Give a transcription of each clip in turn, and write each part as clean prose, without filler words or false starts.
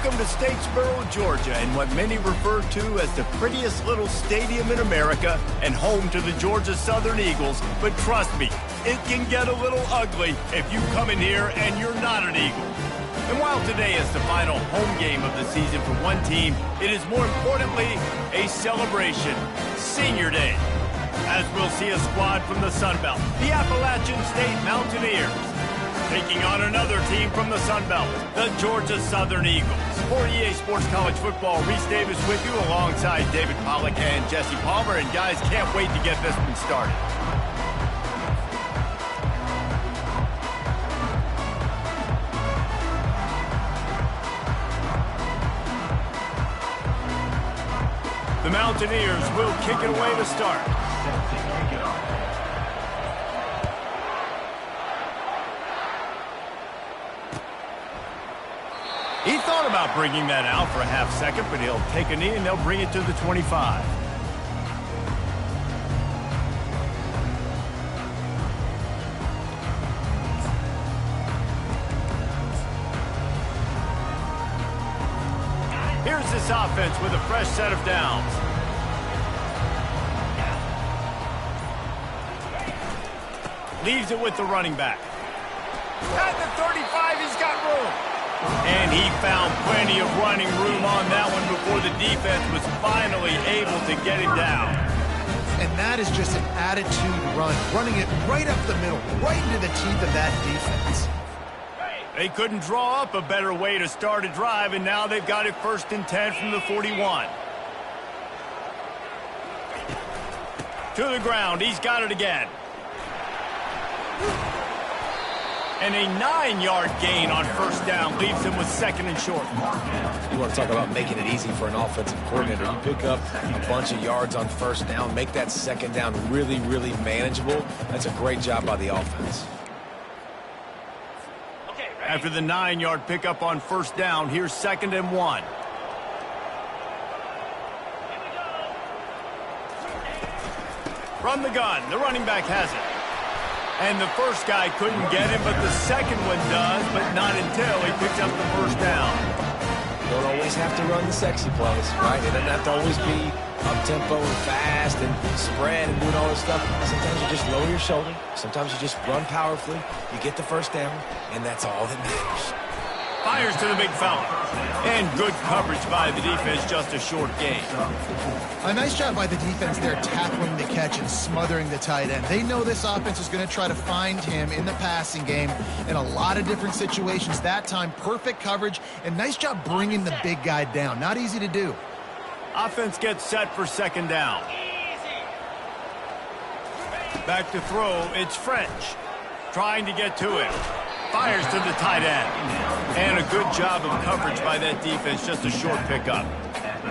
Welcome to Statesboro, Georgia, and what many refer to as the prettiest little stadium in America and home to the Georgia Southern Eagles. But trust me, it can get a little ugly if you come in here and you're not an Eagle. And while today is the final home game of the season for one team, it is more importantly a celebration, Senior Day, as we'll see a squad from the Sun Belt, the Appalachian State Mountaineers, taking on another team from the Sun Belt, the Georgia Southern Eagles. For EA Sports College Football, Reese Davis with you alongside David Pollack and Jesse Palmer. And guys, can't wait to get this one started. The Mountaineers will kick it away to start. He thought about bringing that out for a half second, but he'll take a knee and they'll bring it to the 25. Here's this offense with a fresh set of downs. Leaves it with the running back. At the 35, he's got room. And he found plenty of running room on that one before the defense was finally able to get him down. And that is just an attitude run, running it right up the middle, right into the teeth of that defense. They couldn't draw up a better way to start a drive, and now they've got it 1st and 10 from the 41. To the ground, he's got it again. And a 9-yard gain on 1st down leaves him with 2nd and short. You want to talk about making it easy for an offensive coordinator. You pick up a bunch of yards on 1st down, make that 2nd down really, really manageable. That's a great job by the offense. After the 9-yard pickup on 1st down, here's 2nd and 1. From the gun, the running back has it. And the first guy couldn't get him, but the second one does, but not until he picks up the 1st down. You don't always have to run the sexy plays, right? It doesn't have to always be up-tempo and fast and spread and doing all this stuff. Sometimes you just lower your shoulder. Sometimes you just run powerfully. You get the 1st down, and that's all that matters. Fires to the big fella. And good coverage by the defense, just a short gain. A nice job by the defense there, tackling the catch and smothering the tight end. They know this offense is going to try to find him in the passing game in a lot of different situations. That time, perfect coverage, and nice job bringing the big guy down. Not easy to do. Offense gets set for 2nd down. Back to throw, it's French. Trying to get to it. Fires to the tight end. And a good job of coverage by that defense, just a short pickup.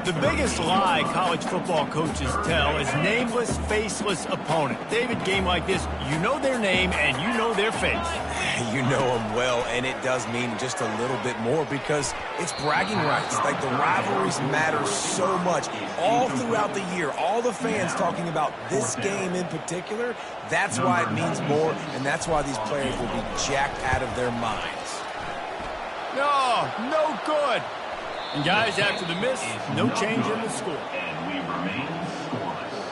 The biggest lie college football coaches tell is nameless, faceless opponent. David, game like this, you know their name and you know their face. You know them well, and it does mean just a little bit more because it's bragging rights. Like, the rivalries matter so much. All throughout the year, all the fans talking about this game in particular, that's why it means more, and that's why these players will be jacked out of their minds. No good. And guys, after the miss, no change in the score. And we remain scoreless.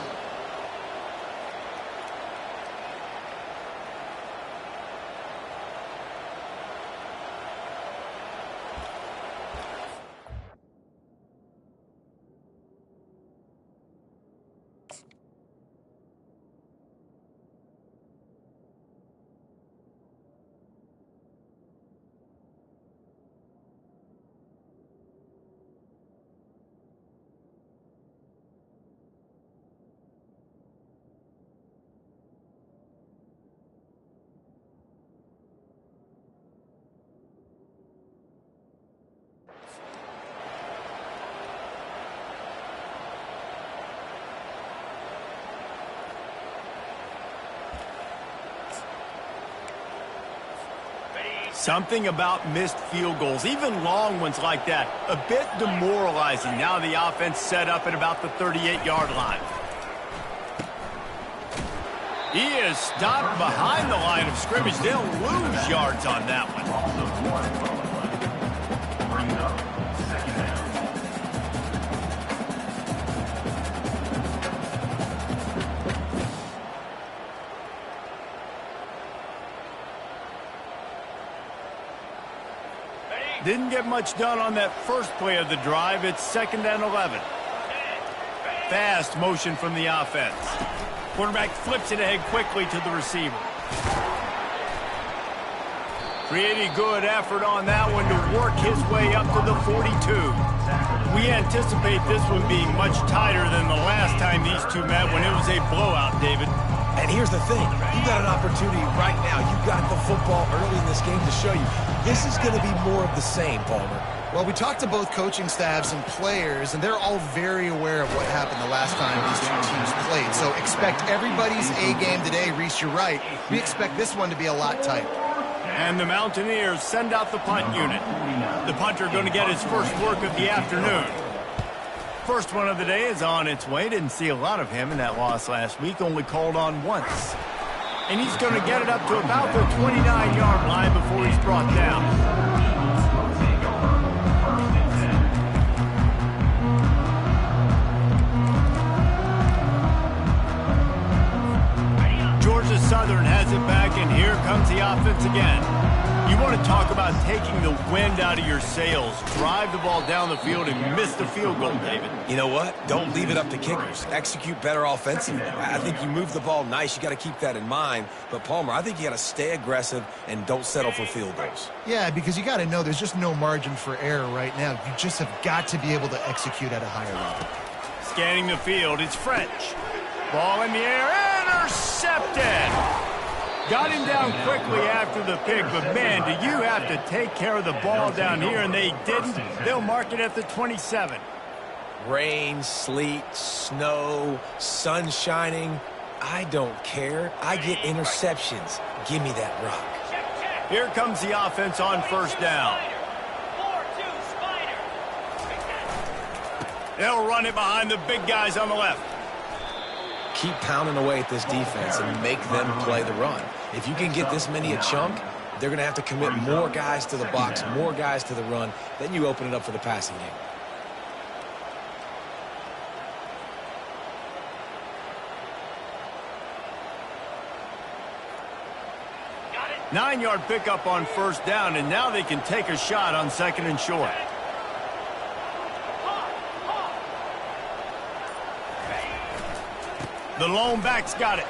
Something about missed field goals, even long ones like that, a bit demoralizing. Now the offense set up at about the 38-yard line. He is stopped behind the line of scrimmage. They'll lose yards on that one. Didn't get much done on that first play of the drive. It's 2nd and 11. Fast motion from the offense. Quarterback flips it ahead quickly to the receiver. Pretty good effort on that one to work his way up to the 42. We anticipate this one being much tighter than the last time these two met when it was a blowout, David. And here's the thing. You got an opportunity right now. You got the football early in this game to show you. This is going to be more of the same, Palmer. Well, we talked to both coaching staffs and players, and they're all very aware of what happened the last time these two teams played. So expect everybody's A game today. Reese, you're right. We expect this one to be a lot tighter. And the Mountaineers send out the punt unit. The punter going to get his first work of the afternoon. First one of the day is on its way. Didn't see a lot of him in that loss last week. Only called on once. And he's going to get it up to about the 29-yard line before he's brought down. Georgia Southern has it back, and here comes the offense again. You want to talk about taking the wind out of your sails. Drive the ball down the field and miss the field goal, David. You know what? Don't leave it up to kickers. Execute better offensively. I think you move the ball nice. You got to keep that in mind. But, Palmer, I think you got to stay aggressive and don't settle for field goals. Yeah, because you got to know there's just no margin for error right now. You just have got to be able to execute at a higher level. Scanning the field, it's French. Ball in the air, intercepted. Got him down quickly after the pick, but, man, do you have to take care of the ball down here, and they didn't. They'll mark it at the 27. Rain, sleet, snow, sun shining. I don't care. I get interceptions. Give me that rock. Here comes the offense on first down. They'll run it behind the big guys on the left. Keep pounding away at this defense and make them play the run. If you can get this many a chunk, they're going to have to commit more guys to the box, more guys to the run. Then you open it up for the passing game. Got it. 9-yard pickup on first down, and now they can take a shot on 2nd and short. The lone back's got it.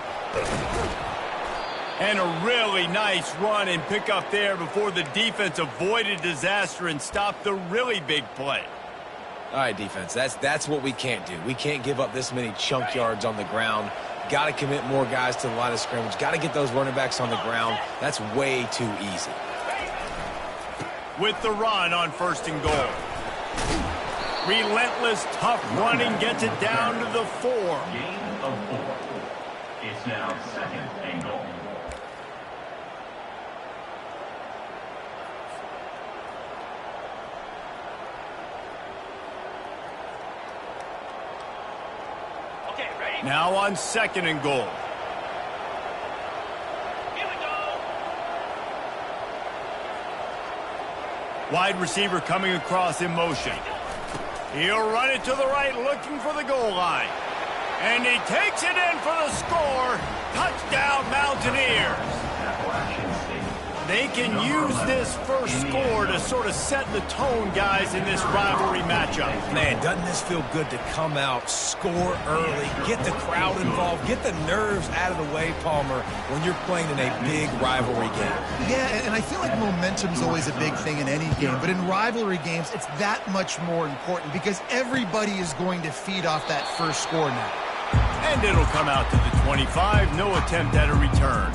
And a really nice run and pick up there before the defense avoided disaster and stopped the really big play. All right, defense, that's what we can't do. We can't give up this many chunk yards on the ground. Got to commit more guys to the line of scrimmage. Got to get those running backs on the ground. That's way too easy. With the run on 1st and goal. Relentless, tough running gets it down to the 4. Gain of 4. It's now 2nd and goal. Okay, ready? Now on 2nd and goal. Here we go. Wide receiver coming across in motion. He'll run it to the right, looking for the goal line. And he takes it in for the score. Touchdown, Mountaineers. They can use this first score to sort of set the tone, guys, in this rivalry matchup. Man, doesn't this feel good to come out, score early, get the crowd involved, get the nerves out of the way, Palmer, when you're playing in a big rivalry game? Yeah, and I feel like momentum's always a big thing in any game, but in rivalry games, it's that much more important because everybody is going to feed off that first score now. And it'll come out to the 25, no attempt at a return.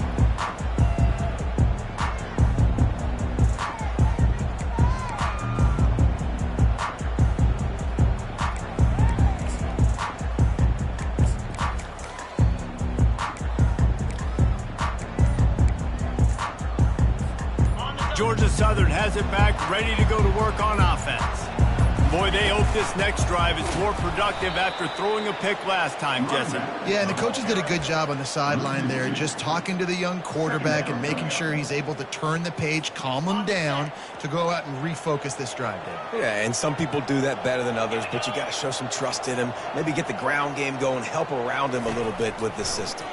Georgia Southern has it back, ready to go to work on offense. Boy, they hope this next drive is more productive after throwing a pick last time, Jesse. Yeah, and the coaches did a good job on the sideline there, just talking to the young quarterback and making sure he's able to turn the page, calm him down to go out and refocus this drive, Dave. Yeah, and some people do that better than others, but you got to show some trust in him, maybe get the ground game going, help around him a little bit with the system.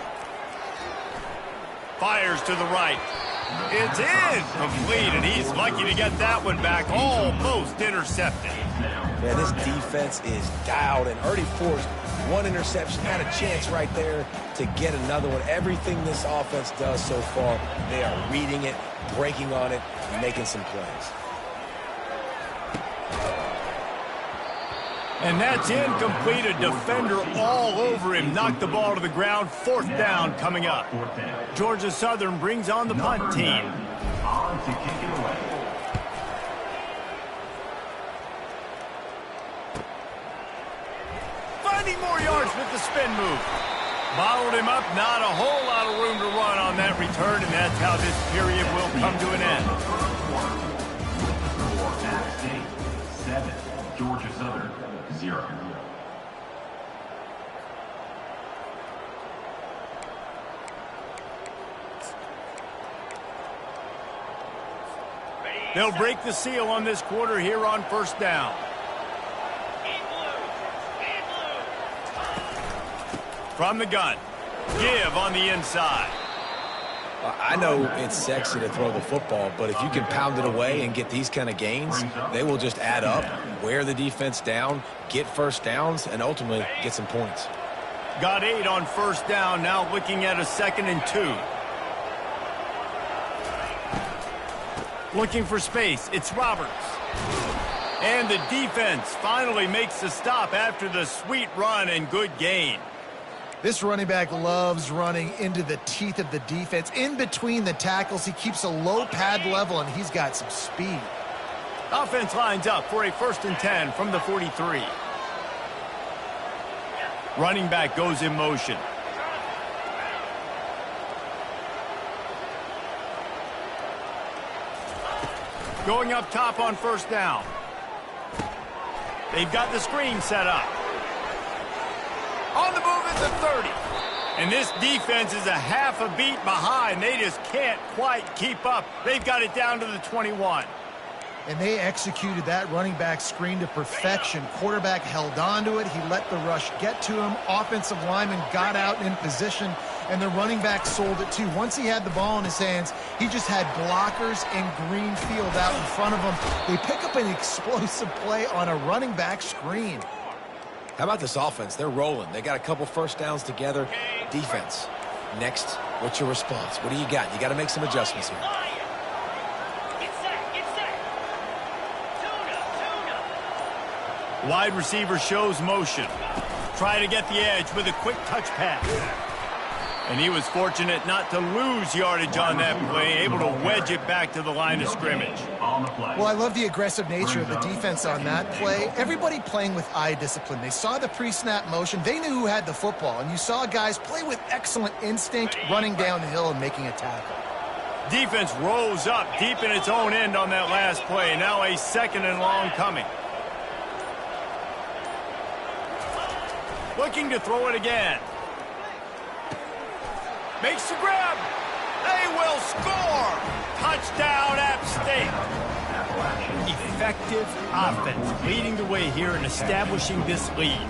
Fires to the right. It's incomplete, and he's lucky to get that one back, almost intercepted. Man, this defense is dialed and already forced one interception. Had a chance right there to get another one. Everything this offense does so far, they are reading it, breaking on it, and making some plays. And that's incomplete. A defender all over him. Knocked the ball to the ground. 4th down coming up. Georgia Southern brings on the punt team. On to kick it away. Finding more yards with the spin move. Bottled him up. Not a whole lot of room to run on that return, and that's how this period will come to an end. For App State, 7. Georgia Southern, 0. They'll break the seal on this quarter here on 1st down. From the gun. Give on the inside. I know it's sexy to throw the football, but if you can pound it away and get these kind of gains, they will just add up, wear the defense down, get 1st downs, and ultimately get some points. Got 8 on 1st down, now looking at a 2nd and 2. Looking for space, it's Roberts. And the defense finally makes the stop after the sweet run and good gain. This running back loves running into the teeth of the defense. In between the tackles, he keeps a low pad level, and he's got some speed. Offense lines up for a 1st and 10 from the 43. Running back goes in motion. Going up top on 1st down. They've got the screen set up. On the move at the 30. And this defense is a half a beat behind. They just can't quite keep up. They've got it down to the 21. And they executed that running back screen to perfection. Quarterback held on to it. He let the rush get to him. Offensive lineman got out and in position, and the running back sold it too. Once he had the ball in his hands, he just had blockers and green field out in front of him. They pick up an explosive play on a running back screen. How about this offense? They're rolling. They got a couple 1st downs together. Defense. Next, what's your response? What do you got? You got to make some adjustments here. Wide receiver shows motion. Try to get the edge with a quick touch pass. And he was fortunate not to lose yardage on that play, able to wedge it back to the line of scrimmage. Well, I love the aggressive nature of the defense on that play. Everybody playing with eye discipline. They saw the pre-snap motion. They knew who had the football. And you saw guys play with excellent instinct, running downhill and making a tackle. Defense rose up deep in its own end on that last play. Now a 2nd and long coming. Looking to throw it again. Makes the grab. They will score. Touchdown, App State. Effective offense leading the way here and establishing this lead.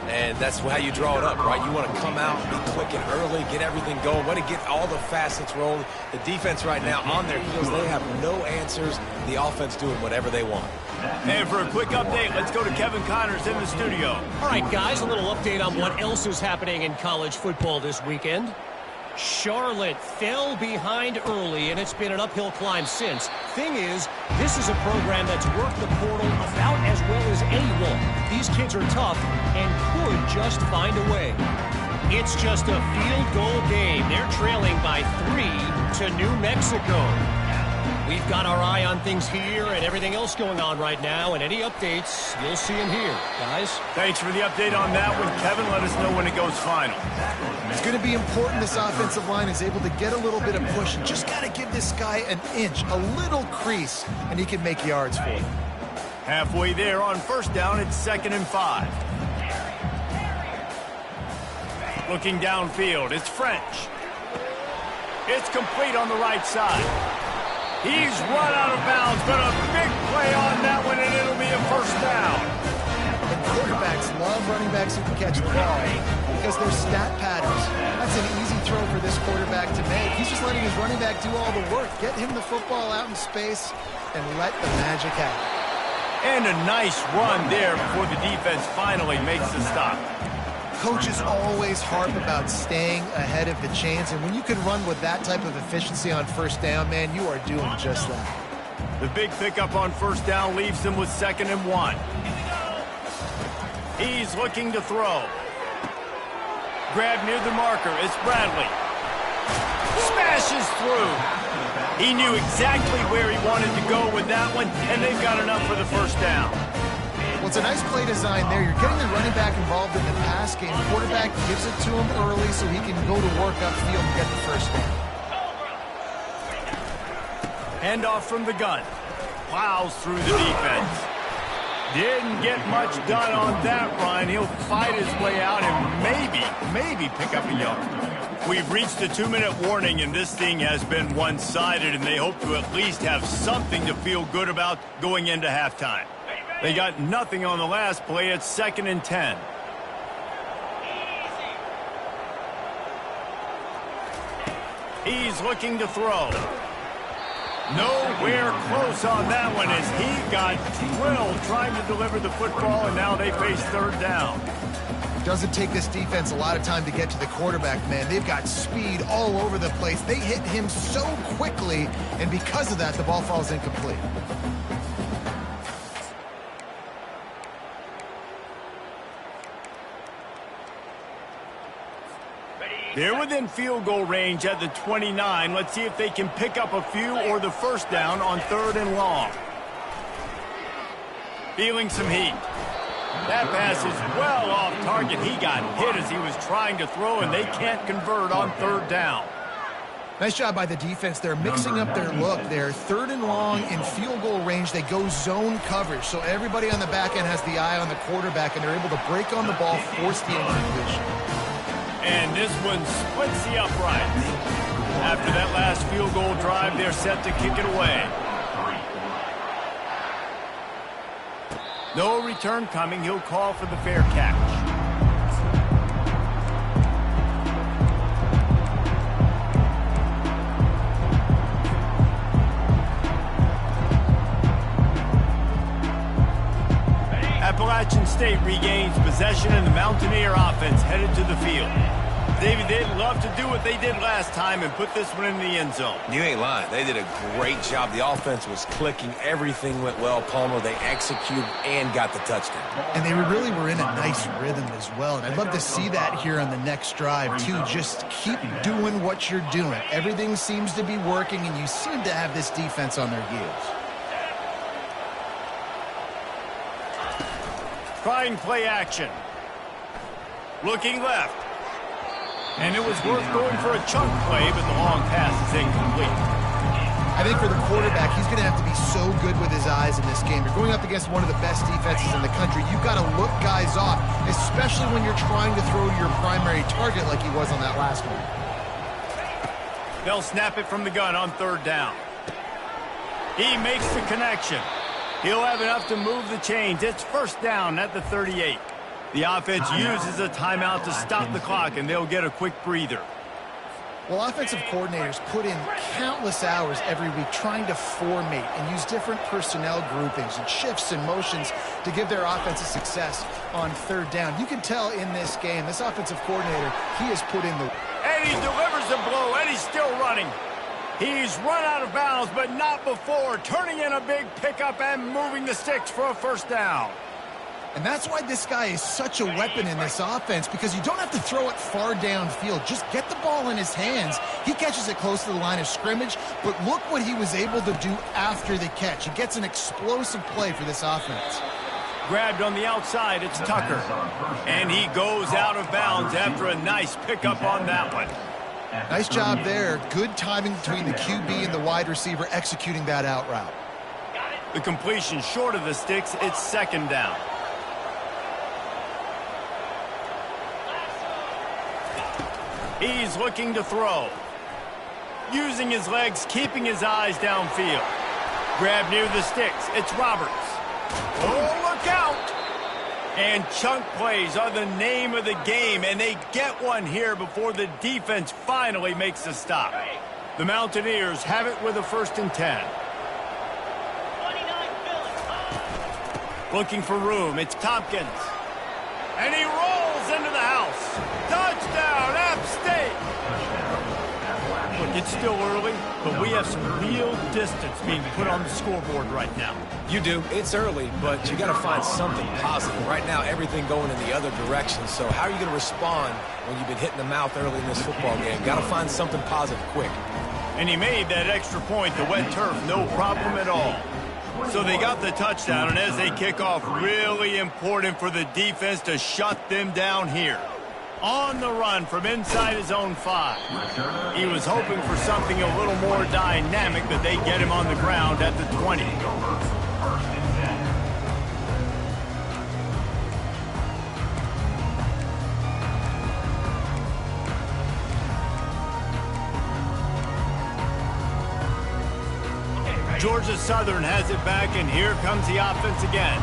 And that's how you draw it up, right? You want to come out, be clicking early, get everything going, want to get all the facets rolling. The defense right now on their heels, they have no answers. The offense doing whatever they want. And for a quick update, let's go to Kevin Connors in the studio. All right, guys, a little update on what else is happening in college football this weekend. Charlotte fell behind early, and it's been an uphill climb since. Thing is, this is a program that's worked the portal about as well as anyone. These kids are tough and could just find a way. It's just a field goal game. They're trailing by 3 to New Mexico. We've got our eye on things here and everything else going on right now, and any updates, you'll see them here, guys. Thanks for the update on that one, Kevin. Let us know when it goes final. It's going to be important this offensive line is able to get a little bit of push and just got to give this guy an inch, a little crease, and he can make yards for it. Halfway there on 1st down, it's 2nd and 5. Looking downfield, it's French. It's complete on the right side. He's run out of bounds, but a big play on that one, and it'll be a 1st down. And quarterbacks love running backs who can catch the ball because they're stat patterns. That's an easy throw for this quarterback to make. He's just letting his running back do all the work. Get him the football out in space and let the magic happen. And a nice run there before the defense finally makes the stop. Coaches always harp about staying ahead of the chains, and when you can run with that type of efficiency on first down, man, you are doing just that. The big pickup on first down leaves them with 2nd and 1. He's looking to throw. Grab near the marker. It's Bradley. Smashes through. He knew exactly where he wanted to go with that one, and they've got enough for the first down. Well, it's a nice play design there. You're getting the running back involved in the pass game. The quarterback gives it to him early so he can go to work upfield and get the first down. Handoff from the gun. Plows through the defense. Didn't get much done on that run. He'll fight his way out and maybe pick up a yard. We've reached the 2-minute warning, and this thing has been one-sided, and they hope to at least have something to feel good about going into halftime. They got nothing on the last play. It's 2nd and 10. He's looking to throw. Nowhere close on that one as he got drilled trying to deliver the football, and now they face 3rd down. Doesn't take this defense a lot of time to get to the quarterback, man. They've got speed all over the place. They hit him so quickly, and because of that, the ball falls incomplete. They're within field goal range at the 29. Let's see if they can pick up a few or the first down on 3rd and long. Feeling some heat. That pass is well off target. He got hit as he was trying to throw, and they can't convert on 3rd down. Nice job by the defense. They're mixing up their look. They're 3rd and long in field goal range. They go zone coverage, so everybody on the back end has the eye on the quarterback, and they're able to break on the ball, force the incompletion. And this one splits the uprights. After that last field goal drive, they're set to kick it away. No return coming. He'll call for the fair catch. Appalachian State regains possession, and the Mountaineer offense headed to the field. David, they'd love to do what they did last time and put this one in the end zone. You ain't lying. They did a great job. The offense was clicking. Everything went well. Palmer, they executed and got the touchdown. And they really were in a nice rhythm as well. And I'd love to see that here on the next drive, too. Just keep doing what you're doing. Everything seems to be working, and you seem to have this defense on their heels. Trying play action. Looking left. And it was worth going for a chunk play, but the long pass is incomplete. I think for the quarterback, he's going to have to be so good with his eyes in this game. You're going up against one of the best defenses in the country. You've got to look guys off, especially when you're trying to throw to your primary target like he was on that last one. They'll snap it from the gun on 3rd down. He makes the connection. He'll have enough to move the chains. It's 1st down at the 38. The offense uses a timeout to stop the clock, and they'll get a quick breather. Well, offensive coordinators put in countless hours every week trying to formate and use different personnel groupings and shifts and motions to give their offensive success on 3rd down. You can tell in this game, this offensive coordinator, he has put in the... And he delivers the blow, and he's still running. He's run out of bounds, but not before, turning in a big pickup and moving the sticks for a 1st down. And that's why this guy is such a weapon in this offense, because you don't have to throw it far downfield. Just get the ball in his hands. He catches it close to the line of scrimmage, but look what he was able to do after the catch. He gets an explosive play for this offense. Grabbed on the outside, it's Tucker. And he goes out of bounds after a nice pickup on that one. Nice job there. Good timing between the QB and the wide receiver executing that out route. The completion short of the sticks, it's 2nd down. He's looking to throw. Using his legs, keeping his eyes downfield. Grab near the sticks. It's Roberts. Oh, look out! And chunk plays are the name of the game, and they get one here before the defense finally makes a stop. The Mountaineers have it with a 1st and 10. Looking for room. It's Tompkins. And he rolls into the house. Touchdown, App State. Look, it's still early, but we have some real distance being put on the scoreboard right now. You do. It's early, but you got to find something positive. Right now, everything going in the other direction. So how are you going to respond when you've been hit in the mouth early in this football game? Got to find something positive quick. And he made that extra point, the wet turf, no problem at all. So they got the touchdown, and as they kick off, really important for the defense to shut them down here. On the run from inside his own 5. He was hoping for something a little more dynamic, but they get him on the ground at the 20. Georgia Southern has it back, and here comes the offense again.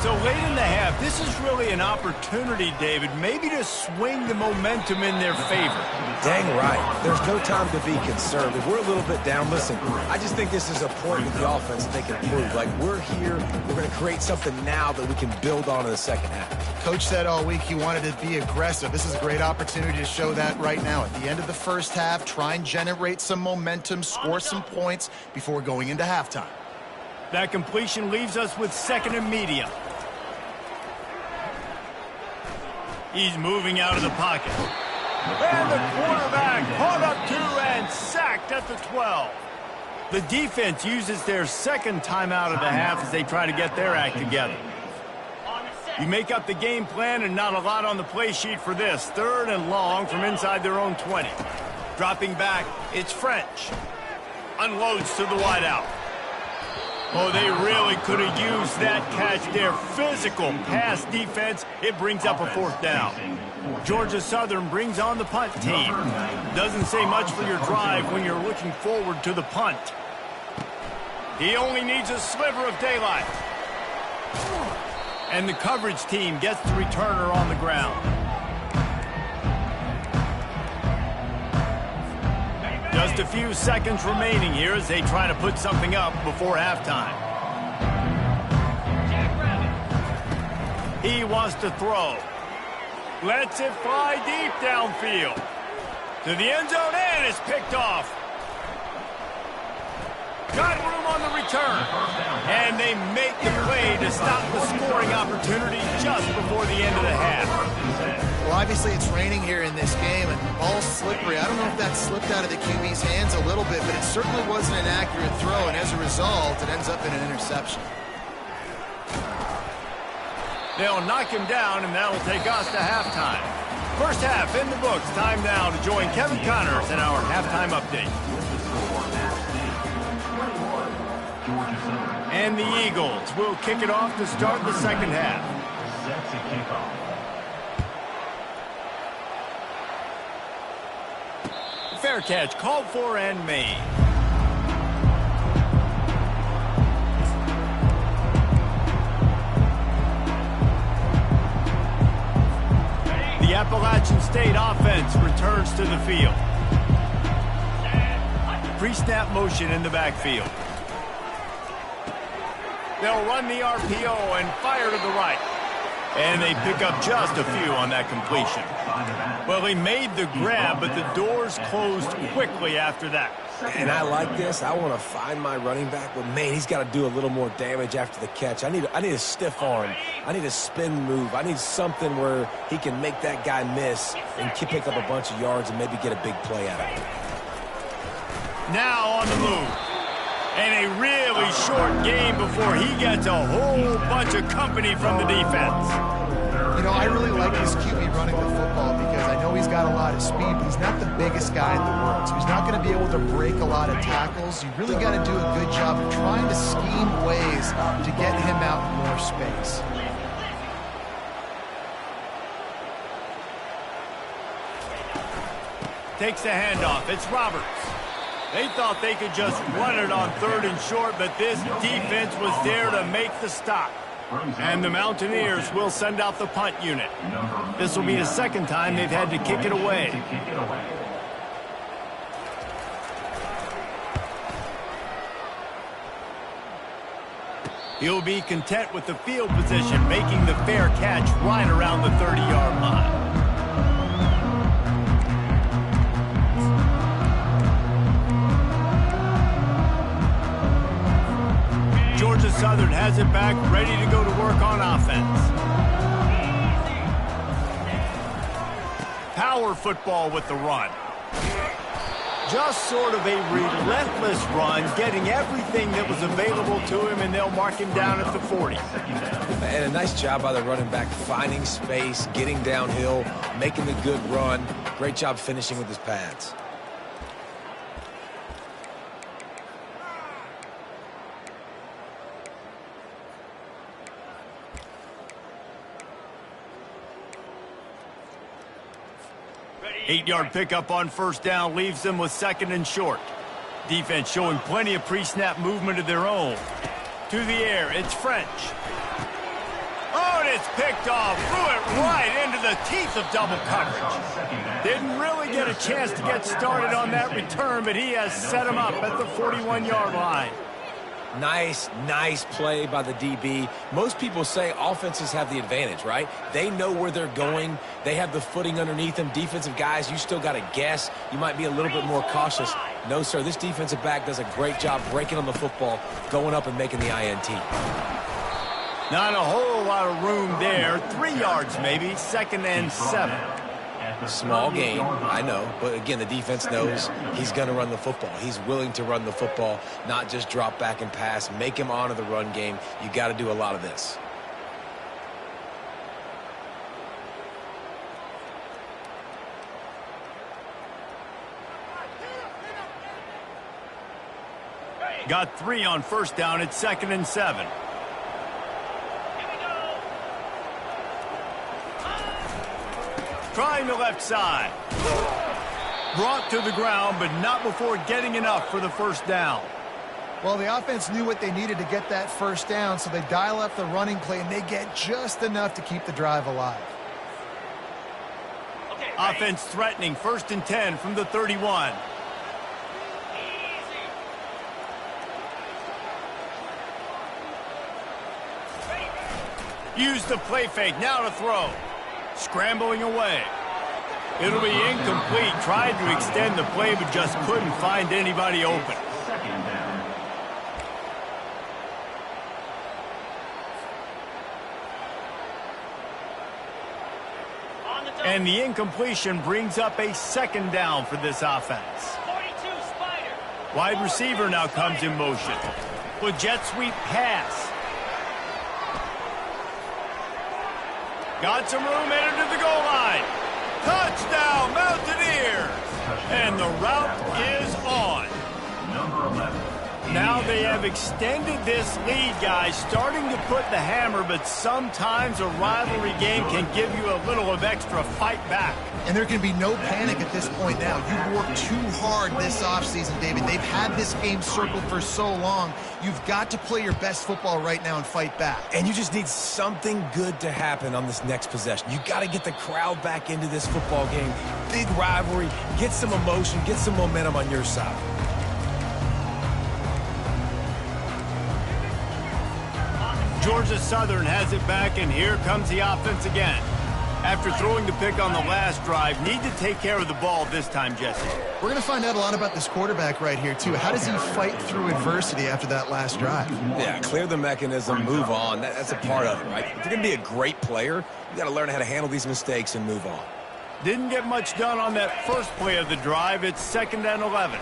So late in the half, this is really an opportunity, David, maybe to swing the momentum in their favor. Dang right. There's no time to be concerned. If we're a little bit down, listen, I just think this is a point with the offense that they can improve. Like, we're here, we're going to create something now that we can build on in the second half. Coach said all week he wanted to be aggressive. This is a great opportunity to show that right now. At the end of the first half, try and generate some momentum, score some points before going into halftime. That completion leaves us with 2nd and medium. He's moving out of the pocket. And the quarterback caught up to and sacked at the 12. The defense uses their 2nd timeout of the half as they try to get their act together. You make up the game plan and not a lot on the play sheet for this. 3rd and long from inside their own 20. Dropping back, it's French. Unloads to the wideout. Oh, they really could have used that catch. Their physical pass defense, it brings up a 4th down. Georgia Southern brings on the punt team. Doesn't say much for your drive when you're looking forward to the punt. He only needs a sliver of daylight. And the coverage team gets the returner on the ground. Just a few seconds remaining here as they try to put something up before halftime. He wants to throw. Lets it fly deep downfield. To the end zone, and it's picked off. Got room on the return. And they make the play to stop the scoring opportunity just before the end of the half. Well, obviously it's raining here in this game, and the ball's slippery. I don't know if that slipped out of the QB's hands a little bit, but it certainly wasn't an accurate throw, and as a result, it ends up in an interception. They'll knock him down, and that'll take us to halftime. First half in the books. Time now to join Kevin Connors in our halftime update. And the Eagles will kick it off to start the second half. Set to kick off. Fair catch called for and made. The Appalachian State offense returns to the field. Pre-snap motion in the backfield. They'll run the RPO and fire to the right. And they pick up just a few on that completion. Well, he made the grab, but the doors closed quickly after that. And I like this. I want to find my running back, but man, he's got to do a little more damage after the catch. I need a stiff arm. I need a spin move. I need something where he can make that guy miss and pick up a bunch of yards and maybe get a big play out of it. Now on the move. And a really short game before he gets a whole bunch of company from the defense. You know, I really like this QB running the football because I know he's got a lot of speed, but he's not the biggest guy in the world. So he's not going to be able to break a lot of tackles. You really got to do a good job of trying to scheme ways to get him out in more space. Takes the handoff. It's Roberts. They thought they could just run it on 3rd and short, but this defense was there to make the stop. And the Mountaineers will send out the punt unit. This will be the second time they've had to kick it away. He'll be content with the field position, making the fair catch right around the 30-yard line. Georgia Southern has it back, ready to go to work on offense. Power football with the run. Just sort of a relentless run, getting everything that was available to him, and they'll mark him down at the 40. And a nice job by the running back, finding space, getting downhill, making the good run. Great job finishing with his pads. Eight-yard pickup on first down leaves them with second and short. Defense showing plenty of pre-snap movement of their own. To the air, it's French. Oh, and it's picked off. Threw it right into the teeth of double coverage. Didn't really get a chance to get started on that return, but he has set him up at the 41-yard line. Nice play by the DB. Most people say offenses have the advantage, right? They know where they're going. They have the footing underneath them. Defensive guys, you still got to guess. You might be a little bit more cautious. No, sir, this defensive back does a great job breaking on the football, going up and making the INT. Not a whole lot of room there. 3 yards maybe, second and 7. Small game, I know, but again, the defense knows he's going to run the football. He's willing to run the football, not just drop back and pass, make him honor the run game. You got to do a lot of this. Got 3 on first down. It's second and 7. Trying the left side. Brought to the ground, but not before getting enough for the first down. Well, the offense knew what they needed to get that first down, so they dial up the running play, and they get just enough to keep the drive alive. Offense threatening, first and 10 from the 31. Use the play fake, now to throw. Scrambling away. It'll be incomplete. Tried to extend the play, but just couldn't find anybody open. And the incompletion brings up a second down for this offense. Wide receiver now comes in motion. With jet sweep pass. Got some room, headed to the goal line. Touchdown, Mountaineers! And the route is on. Number 11. Now they have extended this lead, guys, starting to put the hammer, but sometimes a rivalry game can give you a little of extra fight back. And there can be no panic at this point now. You've worked too hard this offseason, David. They've had this game circled for so long. You've got to play your best football right now and fight back. And you just need something good to happen on this next possession. You got to get the crowd back into this football game. Big rivalry. Get some emotion. Get some momentum on your side. Georgia Southern has it back, and here comes the offense again. After throwing the pick on the last drive, need to take care of the ball this time, Jesse. We're going to find out a lot about this quarterback right here, too. How does he fight through adversity after that last drive? Yeah, clear the mechanism, move on. That's a part of it, right? If you're going to be a great player, you got to learn how to handle these mistakes and move on. Didn't get much done on that first play of the drive. It's second and 11.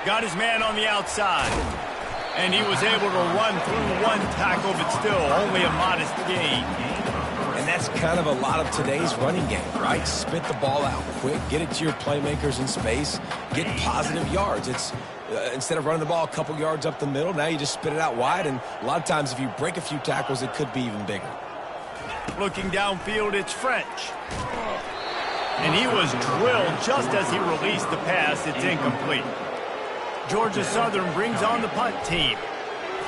Got his man on the outside. And he was able to run through one tackle, but still only a modest gain. And that's kind of a lot of today's running game, right? Spit the ball out quick, get it to your playmakers in space, get positive yards. It's instead of running the ball a couple yards up the middle, now you just spit it out wide, and a lot of times if you break a few tackles, it could be even bigger. Looking downfield, it's French. And he was drilled just as he released the pass. It's incomplete. Georgia Southern brings on the punt team.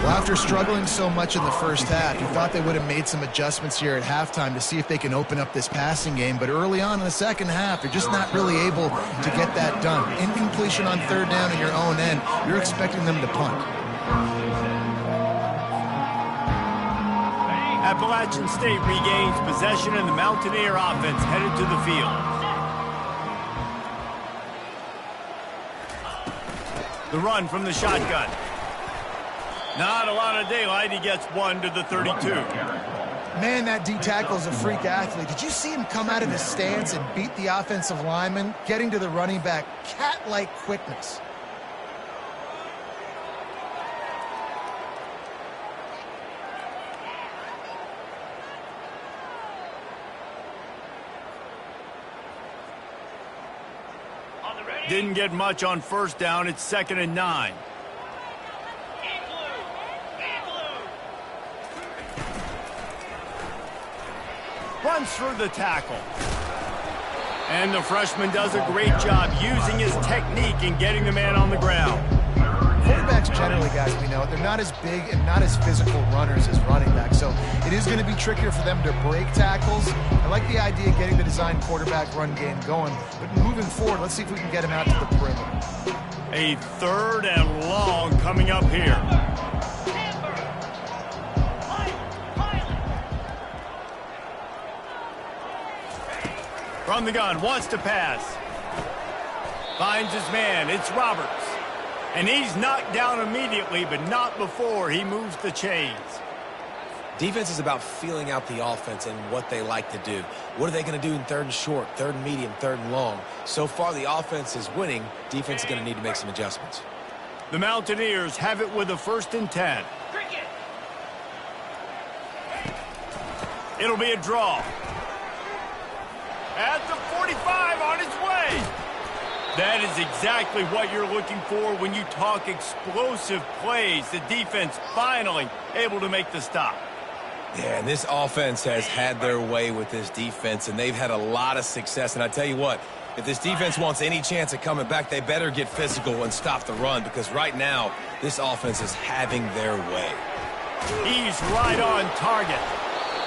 Well, after struggling so much in the first half, you thought they would have made some adjustments here at halftime to see if they can open up this passing game. But early on in the second half, they're just not really able to get that done. Incompletion on third down in your own end, you're expecting them to punt. Appalachian State regains possession and the Mountaineer offense headed to the field. The run from the shotgun. Not a lot of daylight. He gets one to the 32. Man, that D-tackle is a freak athlete. Did you see him come out of his stance and beat the offensive lineman, getting to the running back? Cat-like quickness. Didn't get much on first down. It's 2nd and 9. Runs through the tackle. And the freshman does a great job using his technique and getting the man on the ground. Quarterbacks generally, guys, we know, they're not as big and not as physical runners as running backs, so it is going to be trickier for them to break tackles. I like the idea of getting the design quarterback run game going, but moving forward, let's see if we can get him out to the perimeter. A 3rd and long coming up here. From the gun, wants to pass. Finds his man, it's Roberts. And he's knocked down immediately, but not before he moves the chains. Defense is about feeling out the offense and what they like to do. What are they going to do in 3rd and short, 3rd and medium, 3rd and long? So far, the offense is winning. Defense is going to need to make some adjustments. The Mountaineers have it with a 1st and 10. It'll be a draw. At the 45, on his way. That is exactly what you're looking for when you talk explosive plays. The defense finally able to make the stop. Yeah, and this offense has had their way with this defense, and they've had a lot of success. And I tell you what, if this defense wants any chance of coming back, they better get physical and stop the run, because right now, this offense is having their way. He's right on target.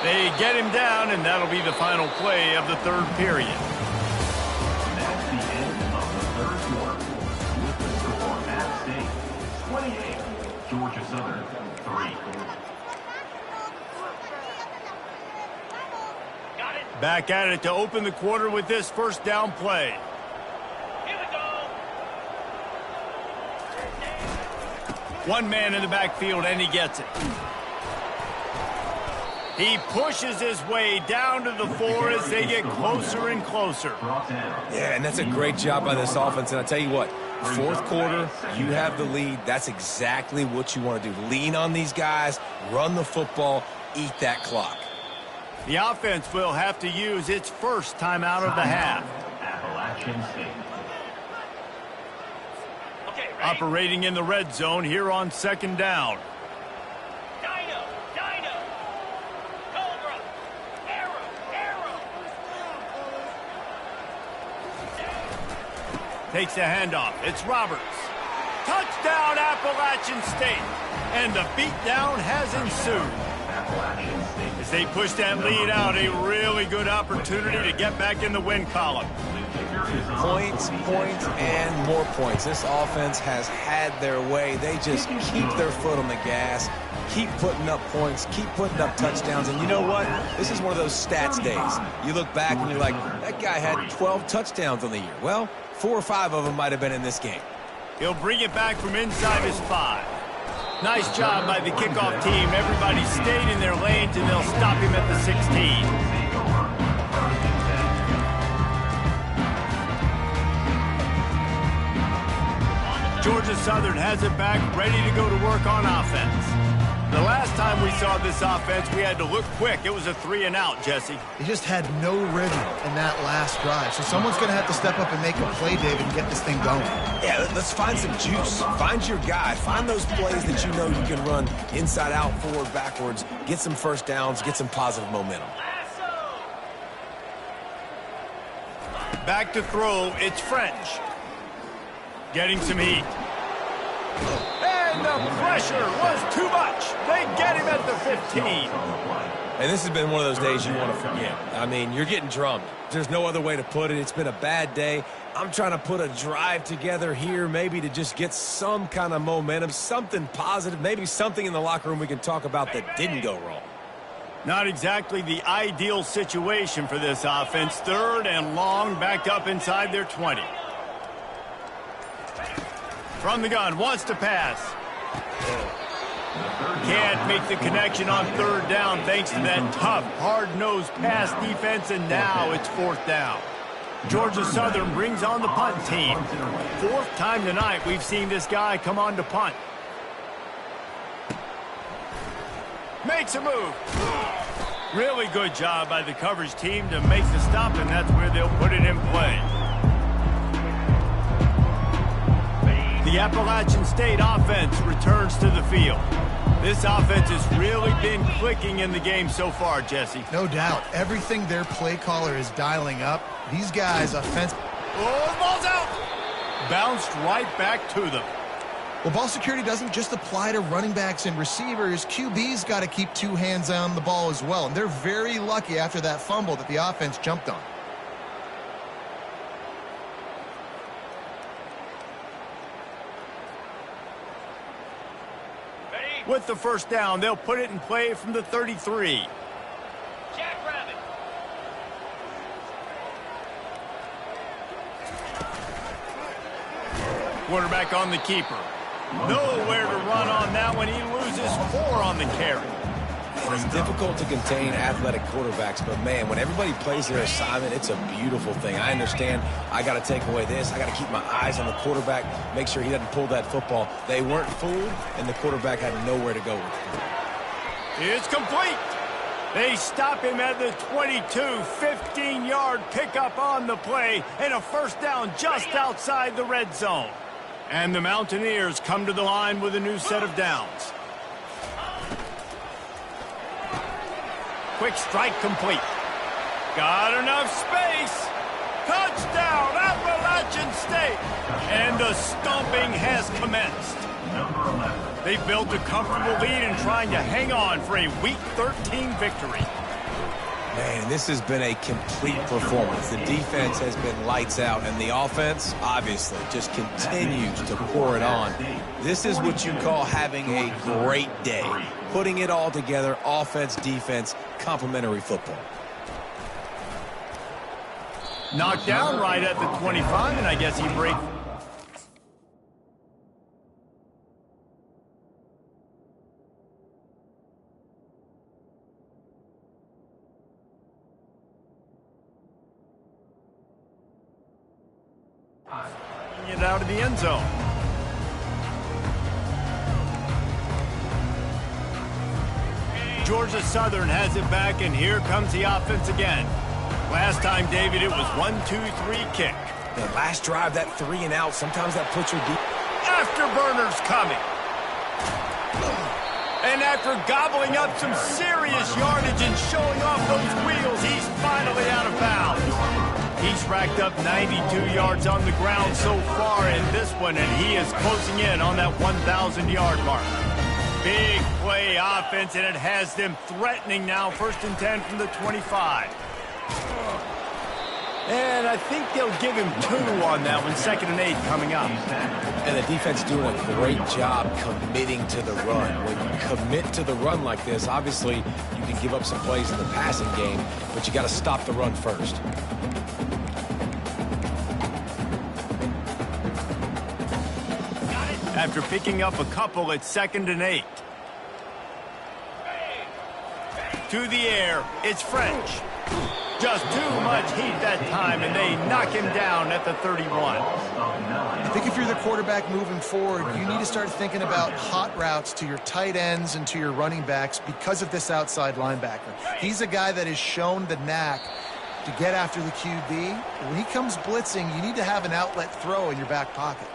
They get him down, and that'll be the final play of the 3rd period. That's the end of the 3rd quarter. With the score, App State 28, Georgia Southern 3. Back at it to open the quarter with this 1st down play. Here we go. One man in the backfield, and he gets it. He pushes his way down to the 4 as they get closer and closer. Yeah, and that's a great job by this offense. And I tell you what, 4th quarter, you have the lead. That's exactly what you want to do. Lean on these guys, run the football, eat that clock. The offense will have to use its first timeout of the half. Appalachian State. Okay, ready? Operating in the red zone here on 2nd down. Dino, Cobra, Arrow. Takes the handoff. It's Roberts. Touchdown, Appalachian State. And the beatdown has ensued. As they push that lead out, a really good opportunity to get back in the win column. Points, and more points. This offense has had their way. They just keep their foot on the gas, keep putting up points, keep putting up touchdowns. And you know what? This is one of those stats days. You look back and you're like, that guy had 12 touchdowns on the year. Well, 4 or 5 of them might have been in this game. He'll bring it back from inside his 5. Nice job by the kickoff team. Everybody stayed in their lanes, and they'll stop him at the 16. Georgia Southern has it back, ready to go to work on offense. The last time we saw this offense, we had to look quick. It was a 3-and-out, Jesse. He just had no rhythm in that last drive. So someone's going to have to step up and make a play, David, and get this thing going. Yeah, let's find some juice. Find your guy. Find those plays that you know you can run inside out, forward, backwards. Get some first downs. Get some positive momentum. Back to throw. It's French. Getting some heat. And the pressure was too much. They get him at the 15. And this has been one of those days you want to forget. I mean, you're getting drummed. There's no other way to put it. It's been a bad day. I'm trying to put a drive together here, maybe to just get some kind of momentum, something positive, maybe something in the locker room we can talk about that didn't go wrong. Not exactly the ideal situation for this offense. 3rd and long, backed up inside their 20. From the gun, wants to pass. Can't make the connection on 3rd down thanks to that tough, hard-nosed pass defense, and now it's 4th down. Georgia Southern brings on the punt team. 4th time tonight we've seen this guy come on to punt. Makes a move. Really good job by the coverage team to make the stop, and that's where they'll put it in play. The Appalachian State offense returns to the field. This offense has really been clicking in the game so far, Jesse. No doubt. Everything their play caller is dialing up, these guys offense. Oh, the ball's out! Bounced right back to them. Well, ball security doesn't just apply to running backs and receivers. QB's got to keep 2 hands on the ball as well. And they're very lucky after that fumble that the offense jumped on. With the 1st down, they'll put it in play from the 33. Jackrabbit. Quarterback on the keeper. Nowhere to run on that one. He loses 4 on the carry. It's difficult to contain athletic quarterbacks, but man, when everybody plays their assignment, it's a beautiful thing. I understand I got to take away this. I got to keep my eyes on the quarterback, make sure he doesn't pull that football. They weren't fooled, and the quarterback had nowhere to go with it. It's complete. They stop him at the 22, 15-yard pickup on the play, and a 1st down just outside the red zone. And the Mountaineers come to the line with a new set of downs. Quick strike complete. Got enough space. Touchdown, Appalachian State. And the stomping has commenced. They've built a comfortable lead and trying to hang on for a Week 13 victory. Man, this has been a complete performance. The defense has been lights out, and the offense, obviously, just continues to pour it on. This is what you call having a great day. Putting it all together, offense, defense, complementary football. Knocked down right at the 25, and I guess he breaks. It out of the end zone. Georgia Southern has it back, and here comes the offense again. Last time, David, it was 1-2-3 kick. The last drive, that 3 and out, sometimes that puts your deep. Afterburners coming. And after gobbling up some serious yardage and showing off those wheels, he's finally out of bounds. He's racked up 92 yards on the ground so far in this one, and he is closing in on that 1,000-yard mark. Big play offense, and it has them threatening now. 1st and 10 from the 25. And I think they'll give him 2 on that one. 2nd and 8 coming up. And the defense doing a great job committing to the run. When you commit to the run like this, obviously you can give up some plays in the passing game, but you got to stop the run first. After picking up a couple, it's 2nd and 8. To the air, it's French. Just too much heat that time, and they knock him down at the 31. I think if you're the quarterback moving forward, you need to start thinking about hot routes to your tight ends and to your running backs because of this outside linebacker. He's a guy that has shown the knack to get after the QB. When he comes blitzing, you need to have an outlet throw in your back pocket.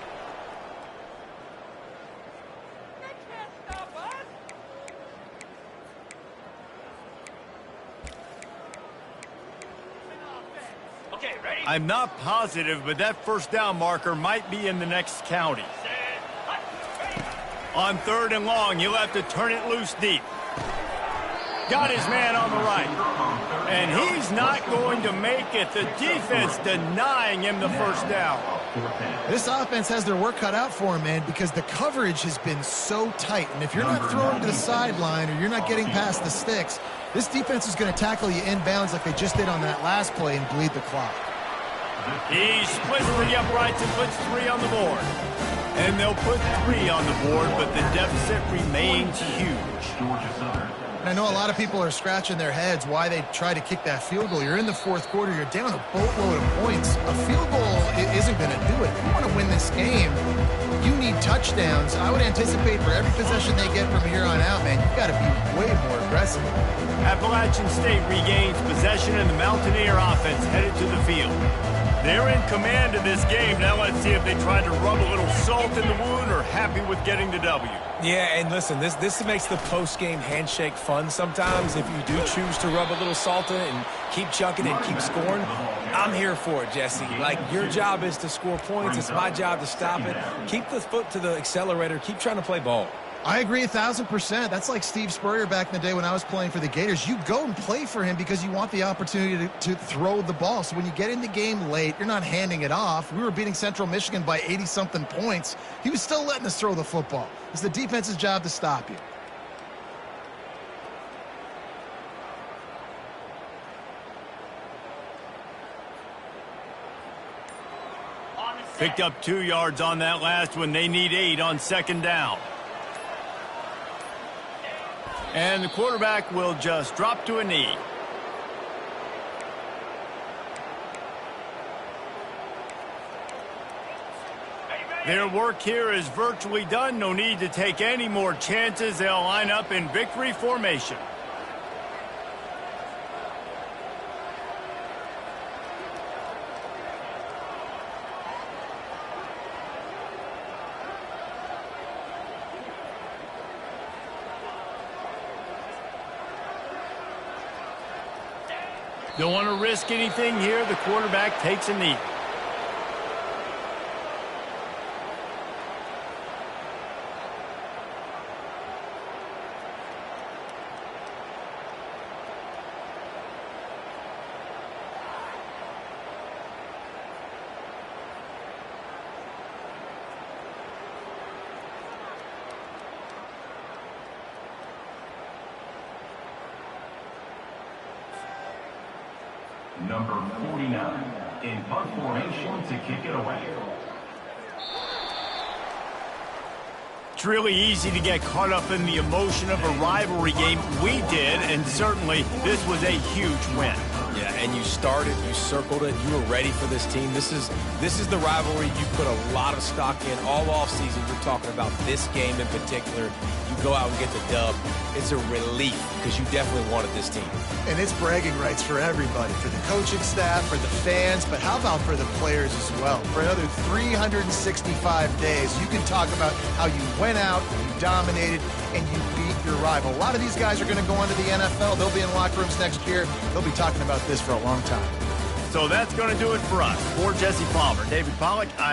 I'm not positive, but that 1st down marker might be in the next county. On 3rd and long, he'll have to turn it loose deep. Got his man on the right. And he's not going to make it. The defense denying him the 1st down. This offense has their work cut out for him, man, because the coverage has been so tight. And if you're not throwing to the sideline or you're not getting past the sticks, This defense is going to tackle you inbounds like they just did on that last play and bleed the clock. He splits the uprights and puts 3 on the board. And they'll put 3 on the board, but the deficit remains huge. Georgia Southern. And I know a lot of people are scratching their heads why they try to kick that field goal. You're in the fourth quarter. You're down a boatload of points. A field goal isn't going to do it. If you want to win this game, you need touchdowns. I would anticipate for every possession they get from here on out, man, you've got to be way more aggressive. Appalachian State regains possession and the Mountaineer offense headed to the field. They're in command of this game. Now let's see if they try to rub a little salt in the wound or happy with getting the W. Yeah, and listen, this makes the post-game handshake fun sometimes. If you do choose to rub a little salt in it and keep chucking and keep scoring, I'm here for it, Jesse. Like, your job is to score points. It's my job to stop it. Keep the foot to the accelerator. Keep trying to play ball. I agree 1,000%. That's like Steve Spurrier back in the day when I was playing for the Gators. You go and play for him because you want the opportunity to throw the ball. So when you get in the game late, you're not handing it off. We were beating Central Michigan by 80-something points. He was still letting us throw the football. It's the defense's job to stop you. Picked up 2 yards on that last one. They need 8 on second down. And the quarterback will just drop to a knee. Their work here is virtually done. No need to take any more chances. They'll line up in victory formation. Don't want to risk anything here. The quarterback takes a knee. Number 49 in punt formation to kick it away. It's really easy to get caught up in the emotion of a rivalry game. We did, and certainly this was a huge win. Yeah, and you started, you circled it, you were ready for this team. This is the rivalry you put a lot of stock in all offseason. You're talking about this game in particular. You go out and get the dub. It's a relief because you definitely wanted this team. And it's bragging rights for everybody, for the coaching staff, for the fans, but how about for the players as well? For another 365 days, you can talk about how you went out, you dominated, and you beat your rival. A lot of these guys are going to go on to the NFL. They'll be in locker rooms next year. They'll be talking about this for a long time. So that's going to do it for us. For Jesse Palmer, David Pollack, I'm